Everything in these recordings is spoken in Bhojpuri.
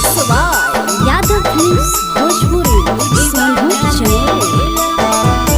Yadav films Bhojpuri Sonbhadra channel.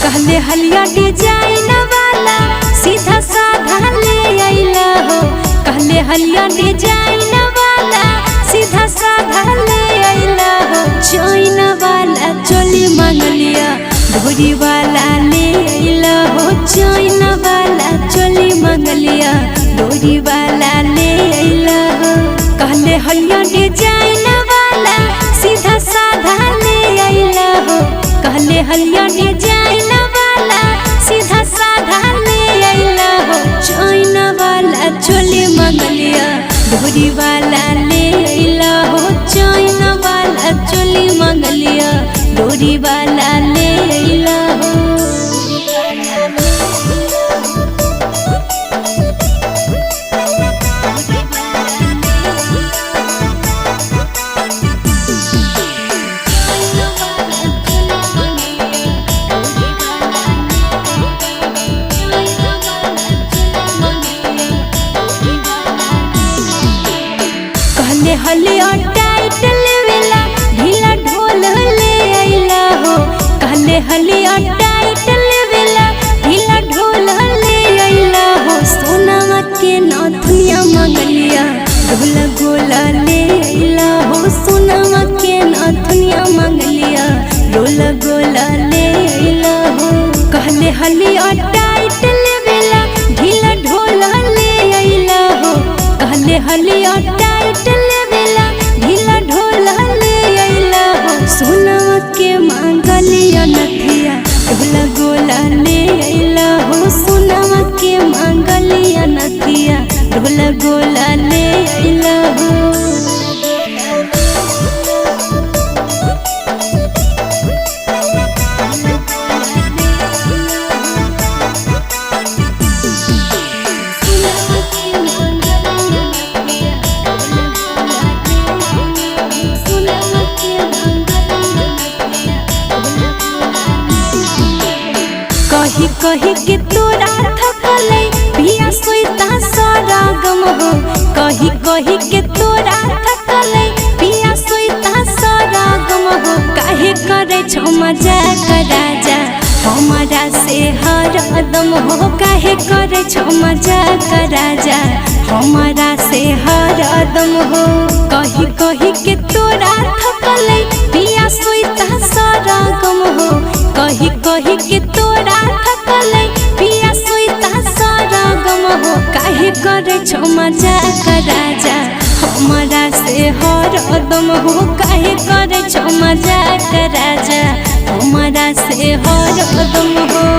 कहले हलिया डिजाइन वाला सीधा साधा ले आइला हो। कहले हलिया डिजाइन वाला सीधा साधा ले आइला हो। चैन वाला चोली मंगलिया धोरी वाला ले आइला हो। चैन वाला चोली मंगलिया धोरी वाला ले आइला हो। कहले हलिया डिजाइन वाला सीधा साधा ले आइला हो। कहले हलिया डिजाइन वाला सीधा साधा ले आइला हो। चैन वाला चोली मंगलिया धोरी वाला ले आइला हो। चैन वाला चोली मंगलिया धोरी वाला ले आइला हो। कहले हलिया टाइट लेवेला ढीला ढोल ले आइला हो। कहले हलिया टाइट लेवेला ढीला ढोल ले आइला हो। सोनावा के नथुनिया मंगलिया ढोल गोला ले आइला हो। सोनावा के नथुनिया मंगलिया ढोल गोला ले आइला हो। कहले हलिया टाइट लेवेला ढीला ढोल ले आइला हो। कहले हलिया टाइट लेवेला ढीला ढोल ले आइला हो। सोनावा के मांगलिया नथिया ढोल गोला ले आइला हो। सोनावा के मांगलिया नथिया ढोल गोला ले आइला हो। कही कही के तोरा थकले पिया सोईता सारा गम हो। कही कही के तोरा थकले पिया सोईता सारा गम हो। काहे करे छो मजाक राजा हमारा से हरदम हो। काहे करे छो मजाक राजा हमारा से हरदम हो। कही कही के तोरा थकले पिया सोईता सारा गम हो। कही कही के तोरा थकले पिया सोईता सारा गम हो। काहे करे छो मजाक राजा हमारा से हरदम हो। काहे करे छो मजाक राजा हमारा से हरदम हो।